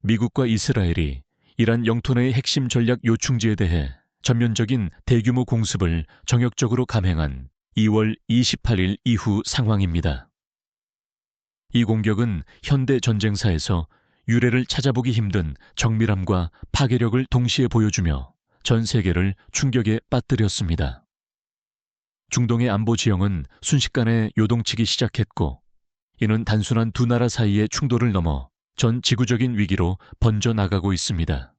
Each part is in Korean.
미국과 이스라엘이 이란 영토 내의 핵심 전략 요충지에 대해 전면적인 대규모 공습을 정역적으로 감행한 2월 28일 이후 상황입니다. 이 공격은 현대 전쟁사에서 유례를 찾아보기 힘든 정밀함과 파괴력을 동시에 보여주며 전 세계를 충격에 빠뜨렸습니다. 중동의 안보 지형은 순식간에 요동치기 시작했고, 이는 단순한 두 나라 사이의 충돌을 넘어 전 지구적인 위기로 번져나가고 있습니다.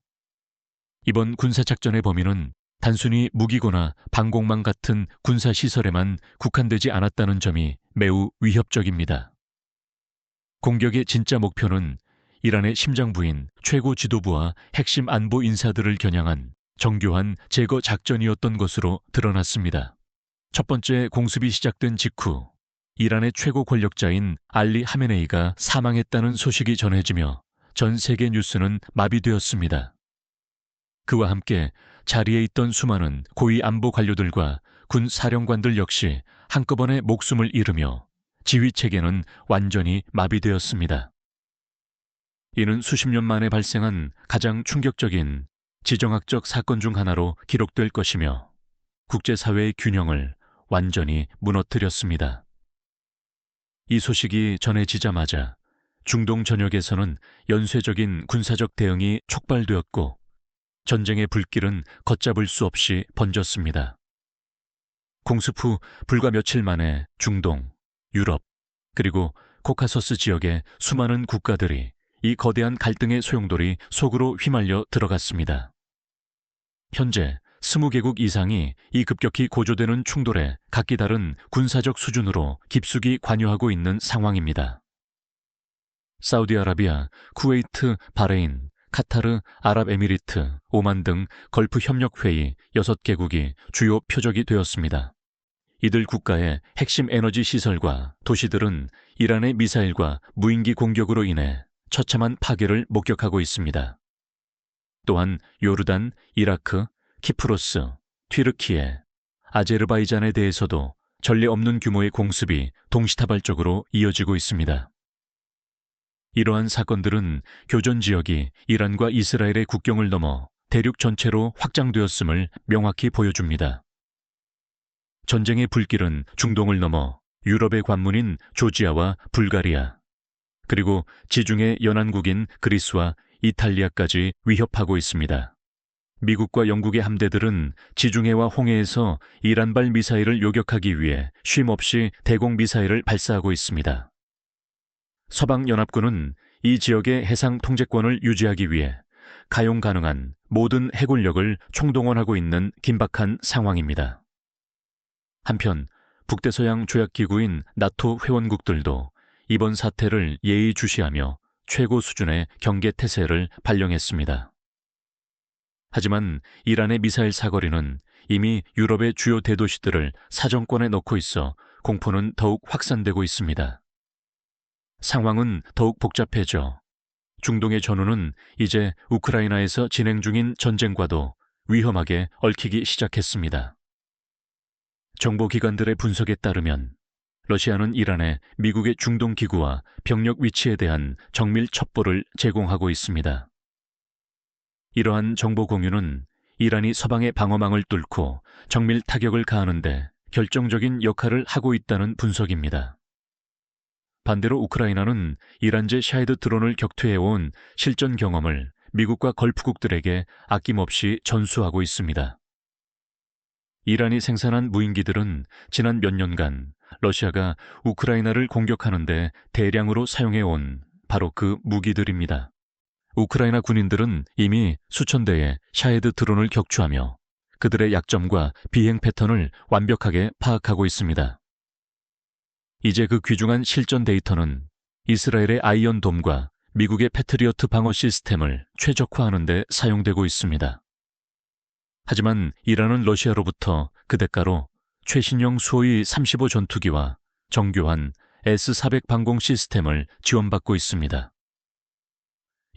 이번 군사작전의 범위는 단순히 무기고나 방공망 같은 군사시설에만 국한되지 않았다는 점이 매우 위협적입니다. 공격의 진짜 목표는 이란의 심장부인 최고 지도부와 핵심 안보 인사들을 겨냥한 정교한 제거 작전이었던 것으로 드러났습니다. 첫 번째 공습이 시작된 직후 이란의 최고 권력자인 알리 하메네이가 사망했다는 소식이 전해지며 전 세계 뉴스는 마비되었습니다. 그와 함께 자리에 있던 수많은 고위 안보 관료들과 군 사령관들 역시 한꺼번에 목숨을 잃으며 지휘 체계는 완전히 마비되었습니다. 이는 수십 년 만에 발생한 가장 충격적인 지정학적 사건 중 하나로 기록될 것이며 국제사회의 균형을 완전히 무너뜨렸습니다. 이 소식이 전해지자마자 중동 전역에서는 연쇄적인 군사적 대응이 촉발되었고 전쟁의 불길은 걷잡을 수 없이 번졌습니다. 공습 후 불과 며칠 만에 중동, 유럽, 그리고 코카서스 지역의 수많은 국가들이 이 거대한 갈등의 소용돌이 속으로 휘말려 들어갔습니다. 현재 20개국 이상이 이 급격히 고조되는 충돌에 각기 다른 군사적 수준으로 깊숙이 관여하고 있는 상황입니다. 사우디아라비아, 쿠웨이트, 바레인, 카타르, 아랍에미리트, 오만 등 걸프 협력회의 6개국이 주요 표적이 되었습니다. 이들 국가의 핵심 에너지 시설과 도시들은 이란의 미사일과 무인기 공격으로 인해 처참한 파괴를 목격하고 있습니다. 또한 요르단, 이라크, 키프로스, 튀르키예, 아제르바이잔에 대해서도 전례 없는 규모의 공습이 동시다발적으로 이어지고 있습니다. 이러한 사건들은 교전 지역이 이란과 이스라엘의 국경을 넘어 대륙 전체로 확장되었음을 명확히 보여줍니다. 전쟁의 불길은 중동을 넘어 유럽의 관문인 조지아와 불가리아, 그리고 지중해 연안국인 그리스와 이탈리아까지 위협하고 있습니다. 미국과 영국의 함대들은 지중해와 홍해에서 이란발 미사일을 요격하기 위해 쉼없이 대공 미사일을 발사하고 있습니다. 서방연합군은 이 지역의 해상 통제권을 유지하기 위해 가용 가능한 모든 해군력을 총동원하고 있는 긴박한 상황입니다. 한편 북대서양 조약기구인 나토 회원국들도 이번 사태를 예의주시하며 최고 수준의 경계태세를 발령했습니다. 하지만 이란의 미사일 사거리는 이미 유럽의 주요 대도시들을 사정권에 넣고 있어 공포는 더욱 확산되고 있습니다. 상황은 더욱 복잡해져 중동의 전후는 이제 우크라이나에서 진행 중인 전쟁과도 위험하게 얽히기 시작했습니다. 정보기관들의 분석에 따르면 러시아는 이란에 미국의 중동 기구와 병력 위치에 대한 정밀 첩보를 제공하고 있습니다. 이러한 정보 공유는 이란이 서방의 방어망을 뚫고 정밀 타격을 가하는데 결정적인 역할을 하고 있다는 분석입니다. 반대로 우크라이나는 이란제 샤헤드 드론을 격퇴해온 실전 경험을 미국과 걸프국들에게 아낌없이 전수하고 있습니다. 이란이 생산한 무인기들은 지난 몇 년간 러시아가 우크라이나를 공격하는데 대량으로 사용해온 바로 그 무기들입니다. 우크라이나 군인들은 이미 수천 대의 샤헤드 드론을 격추하며 그들의 약점과 비행 패턴을 완벽하게 파악하고 있습니다. 이제 그 귀중한 실전 데이터는 이스라엘의 아이언돔과 미국의 패트리어트 방어 시스템을 최적화하는 데 사용되고 있습니다. 하지만 이란은 러시아로부터 그 대가로 최신형 수호위 35 전투기와 정교한 S-400 방공 시스템을 지원받고 있습니다.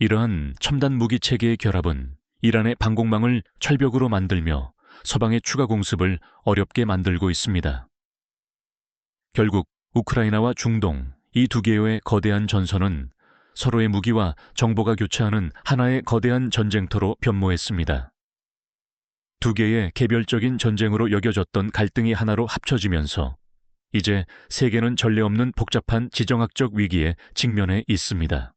이러한 첨단 무기 체계의 결합은 이란의 방공망을 철벽으로 만들며 서방의 추가 공습을 어렵게 만들고 있습니다. 결국 우크라이나와 중동 이 두 개의 거대한 전선은 서로의 무기와 정보가 교차하는 하나의 거대한 전쟁터로 변모했습니다. 두 개의 개별적인 전쟁으로 여겨졌던 갈등이 하나로 합쳐지면서 이제 세계는 전례 없는 복잡한 지정학적 위기에 직면해 있습니다.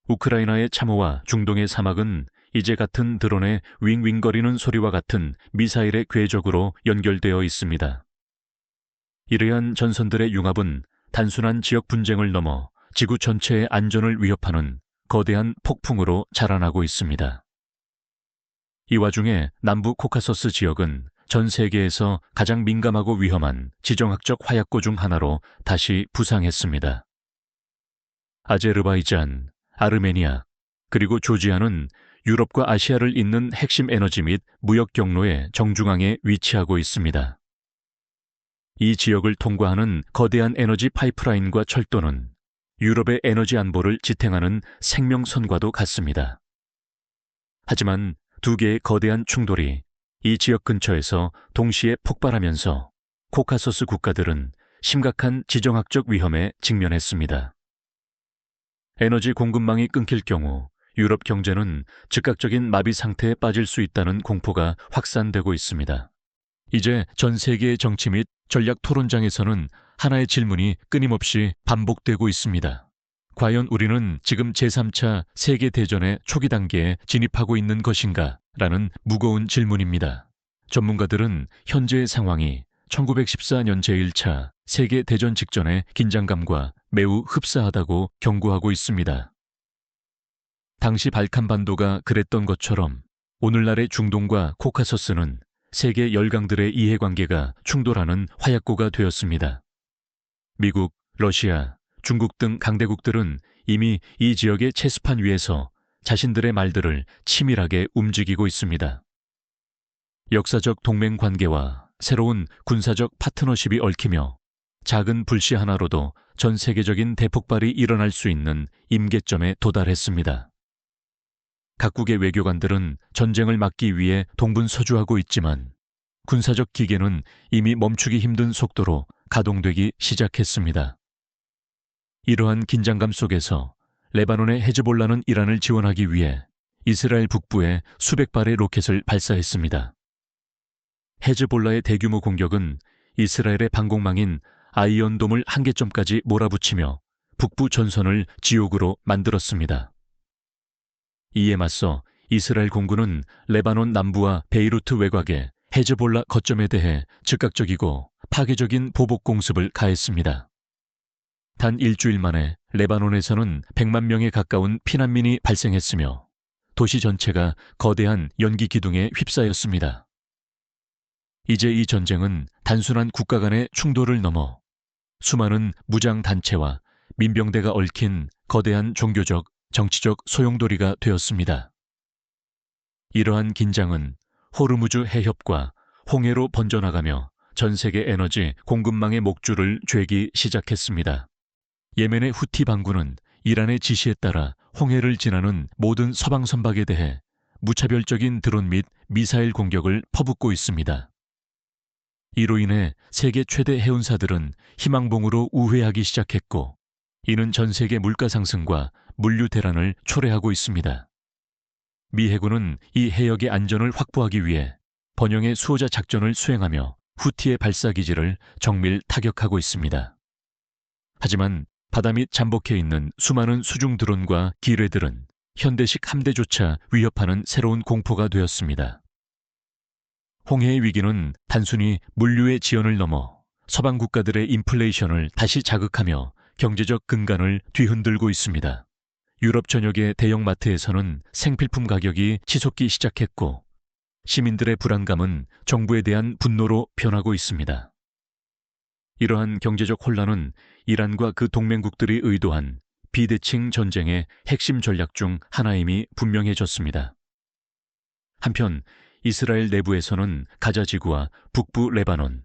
우크라이나의 참호와 중동의 사막은 이제 같은 드론의 윙윙거리는 소리와 같은 미사일의 궤적으로 연결되어 있습니다. 이러한 전선들의 융합은 단순한 지역 분쟁을 넘어 지구 전체의 안전을 위협하는 거대한 폭풍으로 자라나고 있습니다. 이 와중에 남부 코카소스 지역은 전 세계에서 가장 민감하고 위험한 지정학적 화약고 중 하나로 다시 부상했습니다. 아제르바이잔, 아르메니아, 그리고 조지아는 유럽과 아시아를 잇는 핵심 에너지 및 무역 경로의 정중앙에 위치하고 있습니다. 이 지역을 통과하는 거대한 에너지 파이프라인과 철도는 유럽의 에너지 안보를 지탱하는 생명선과도 같습니다. 하지만 두 개의 거대한 충돌이 이 지역 근처에서 동시에 폭발하면서 코카소스 국가들은 심각한 지정학적 위험에 직면했습니다. 에너지 공급망이 끊길 경우 유럽 경제는 즉각적인 마비 상태에 빠질 수 있다는 공포가 확산되고 있습니다. 이제 전 세계의 정치 및 전략 토론장에서는 하나의 질문이 끊임없이 반복되고 있습니다. 과연 우리는 지금 제3차 세계대전의 초기 단계에 진입하고 있는 것인가? 라는 무거운 질문입니다. 전문가들은 현재의 상황이 1914년 제1차 세계대전 직전의 긴장감과 매우 흡사하다고 경고하고 있습니다. 당시 발칸반도가 그랬던 것처럼 오늘날의 중동과 코카소스는 세계 열강들의 이해관계가 충돌하는 화약고가 되었습니다. 미국, 러시아, 중국 등 강대국들은 이미 이 지역의 체스판 위에서 자신들의 말들을 치밀하게 움직이고 있습니다. 역사적 동맹 관계와 새로운 군사적 파트너십이 얽히며 작은 불씨 하나로도 전 세계적인 대폭발이 일어날 수 있는 임계점에 도달했습니다. 각국의 외교관들은 전쟁을 막기 위해 동분서주하고 있지만 군사적 기계는 이미 멈추기 힘든 속도로 가동되기 시작했습니다. 이러한 긴장감 속에서 레바논의 헤즈볼라는 이란을 지원하기 위해 이스라엘 북부에 수백 발의 로켓을 발사했습니다. 헤즈볼라의 대규모 공격은 이스라엘의 방공망인 아이언돔을 한계점까지 몰아붙이며 북부 전선을 지옥으로 만들었습니다. 이에 맞서 이스라엘 공군은 레바논 남부와 베이루트 외곽의 헤즈볼라 거점에 대해 즉각적이고 파괴적인 보복 공습을 가했습니다. 단 일주일 만에 레바논에서는 100만 명에 가까운 피난민이 발생했으며 도시 전체가 거대한 연기 기둥에 휩싸였습니다. 이제 이 전쟁은 단순한 국가 간의 충돌을 넘어 수많은 무장 단체와 민병대가 얽힌 거대한 종교적, 정치적 소용돌이가 되었습니다. 이러한 긴장은 호르무즈 해협과 홍해로 번져나가며 전 세계 에너지 공급망의 목줄을 죄기 시작했습니다. 예멘의 후티 반군은 이란의 지시에 따라 홍해를 지나는 모든 서방 선박에 대해 무차별적인 드론 및 미사일 공격을 퍼붓고 있습니다. 이로 인해 세계 최대 해운사들은 희망봉으로 우회하기 시작했고, 이는 전 세계 물가 상승과 물류 대란을 초래하고 있습니다. 미 해군은 이 해역의 안전을 확보하기 위해 번영의 수호자 작전을 수행하며 후티의 발사기지를 정밀 타격하고 있습니다. 하지만 바다 밑 잠복해 있는 수많은 수중 드론과 기뢰들은 현대식 함대조차 위협하는 새로운 공포가 되었습니다. 홍해의 위기는 단순히 물류의 지연을 넘어 서방 국가들의 인플레이션을 다시 자극하며 경제적 근간을 뒤흔들고 있습니다. 유럽 전역의 대형마트에서는 생필품 가격이 치솟기 시작했고, 시민들의 불안감은 정부에 대한 분노로 변하고 있습니다. 이러한 경제적 혼란은 이란과 그 동맹국들이 의도한 비대칭 전쟁의 핵심 전략 중 하나임이 분명해졌습니다. 한편 이스라엘 내부에서는 가자 지구와 북부 레바논,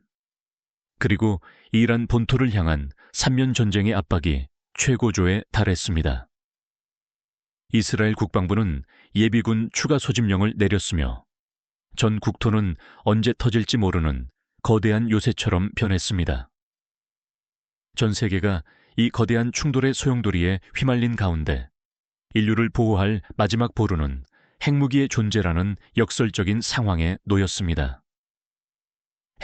그리고 이란 본토를 향한 3년 전쟁의 압박이 최고조에 달했습니다. 이스라엘 국방부는 예비군 추가 소집령을 내렸으며 전 국토는 언제 터질지 모르는 거대한 요새처럼 변했습니다. 전 세계가 이 거대한 충돌의 소용돌이에 휘말린 가운데 인류를 보호할 마지막 보루는 핵무기의 존재라는 역설적인 상황에 놓였습니다.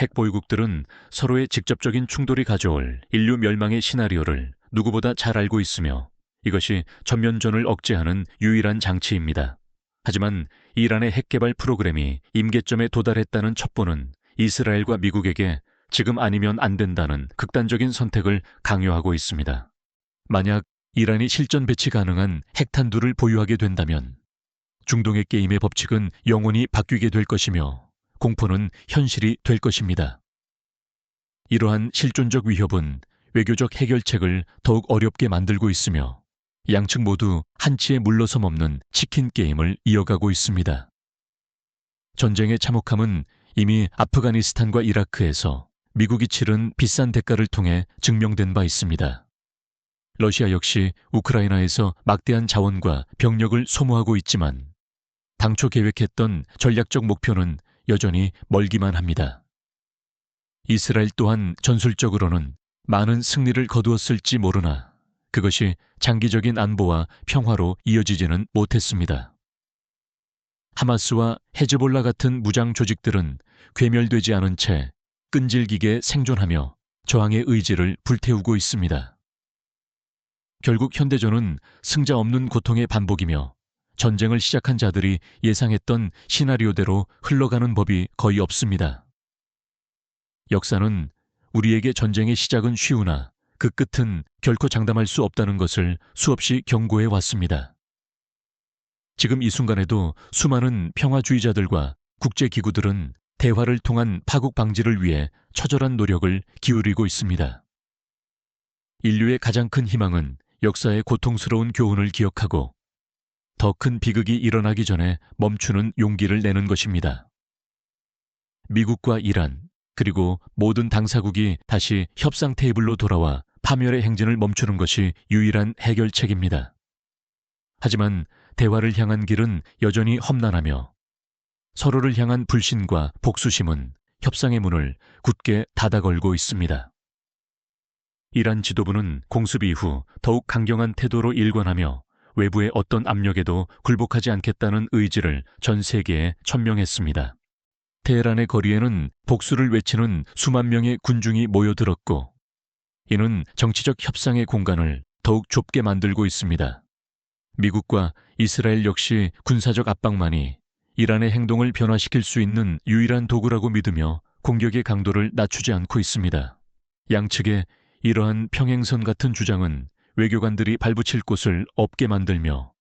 핵보유국들은 서로의 직접적인 충돌이 가져올 인류 멸망의 시나리오를 누구보다 잘 알고 있으며 이것이 전면전을 억제하는 유일한 장치입니다. 하지만 이란의 핵개발 프로그램이 임계점에 도달했다는 첩보는 이스라엘과 미국에게 지금 아니면 안 된다는 극단적인 선택을 강요하고 있습니다. 만약 이란이 실전 배치 가능한 핵탄두를 보유하게 된다면 중동의 게임의 법칙은 영원히 바뀌게 될 것이며 공포는 현실이 될 것입니다. 이러한 실존적 위협은 외교적 해결책을 더욱 어렵게 만들고 있으며 양측 모두 한치에 물러섬 없는 치킨 게임을 이어가고 있습니다. 전쟁의 참혹함은 이미 아프가니스탄과 이라크에서 미국이 치른 비싼 대가를 통해 증명된 바 있습니다. 러시아 역시 우크라이나에서 막대한 자원과 병력을 소모하고 있지만 당초 계획했던 전략적 목표는 여전히 멀기만 합니다. 이스라엘 또한 전술적으로는 많은 승리를 거두었을지 모르나 그것이 장기적인 안보와 평화로 이어지지는 못했습니다. 하마스와 헤즈볼라 같은 무장 조직들은 괴멸되지 않은 채 끈질기게 생존하며 저항의 의지를 불태우고 있습니다. 결국 현대전은 승자 없는 고통의 반복이며 전쟁을 시작한 자들이 예상했던 시나리오대로 흘러가는 법이 거의 없습니다. 역사는 우리에게 전쟁의 시작은 쉬우나 그 끝은 결코 장담할 수 없다는 것을 수없이 경고해 왔습니다. 지금 이 순간에도 수많은 평화주의자들과 국제기구들은 대화를 통한 파국 방지를 위해 처절한 노력을 기울이고 있습니다. 인류의 가장 큰 희망은 역사의 고통스러운 교훈을 기억하고 더 큰 비극이 일어나기 전에 멈추는 용기를 내는 것입니다. 미국과 이란, 그리고 모든 당사국이 다시 협상 테이블로 돌아와 파멸의 행진을 멈추는 것이 유일한 해결책입니다. 하지만 대화를 향한 길은 여전히 험난하며 서로를 향한 불신과 복수심은 협상의 문을 굳게 닫아 걸고 있습니다. 이란 지도부는 공습 이후 더욱 강경한 태도로 일관하며 외부의 어떤 압력에도 굴복하지 않겠다는 의지를 전 세계에 천명했습니다. 테헤란의 거리에는 복수를 외치는 수만 명의 군중이 모여들었고 이는 정치적 협상의 공간을 더욱 좁게 만들고 있습니다. 미국과 이스라엘 역시 군사적 압박만이 이란의 행동을 변화시킬 수 있는 유일한 도구라고 믿으며 공격의 강도를 낮추지 않고 있습니다. 양측의 이러한 평행선 같은 주장은 외교관들이 발붙일 곳을 없게 만들며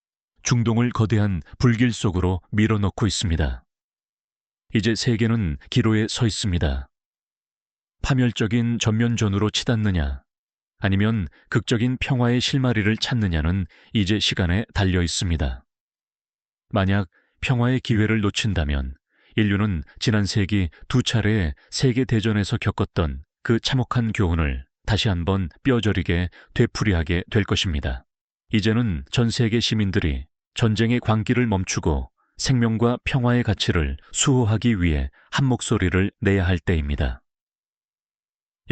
중동을 거대한 불길 속으로 밀어넣고 있습니다. 이제 세계는 기로에 서 있습니다. 파멸적인 전면전으로 치닫느냐 아니면 극적인 평화의 실마리를 찾느냐는 이제 시간에 달려 있습니다. 만약 평화의 기회를 놓친다면 인류는 지난 세기 두 차례의 세계대전에서 겪었던 그 참혹한 교훈을 다시 한번 뼈저리게 되풀이하게 될 것입니다. 이제는 전 세계 시민들이 전쟁의 광기를 멈추고 생명과 평화의 가치를 수호하기 위해 한 목소리를 내야 할 때입니다.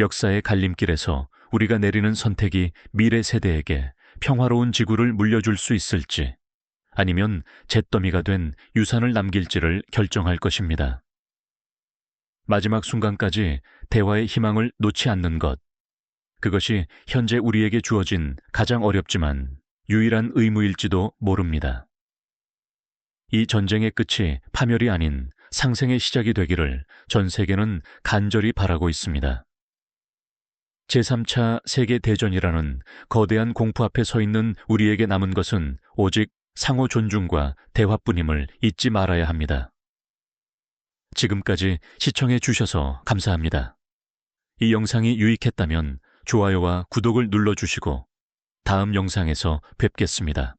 역사의 갈림길에서 우리가 내리는 선택이 미래 세대에게 평화로운 지구를 물려줄 수 있을지 아니면 잿더미가 된 유산을 남길지를 결정할 것입니다. 마지막 순간까지 대화의 희망을 놓지 않는 것, 그것이 현재 우리에게 주어진 가장 어렵지만 유일한 의무일지도 모릅니다. 이 전쟁의 끝이 파멸이 아닌 상생의 시작이 되기를 전 세계는 간절히 바라고 있습니다. 제3차 세계대전이라는 거대한 공포 앞에 서 있는 우리에게 남은 것은 오직 상호 존중과 대화뿐임을 잊지 말아야 합니다. 지금까지 시청해 주셔서 감사합니다. 이 영상이 유익했다면 좋아요와 구독을 눌러주시고 다음 영상에서 뵙겠습니다.